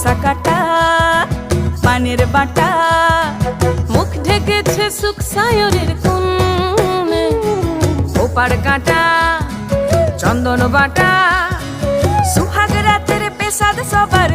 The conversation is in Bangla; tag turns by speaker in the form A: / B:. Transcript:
A: কষা কাটা পানের বাটা, মুখ ঢেকেছে সুখ সায়রের কোণে, ওপার কাটা চন্দন বাটা, সুহাগ রাতের পেশাদ সবার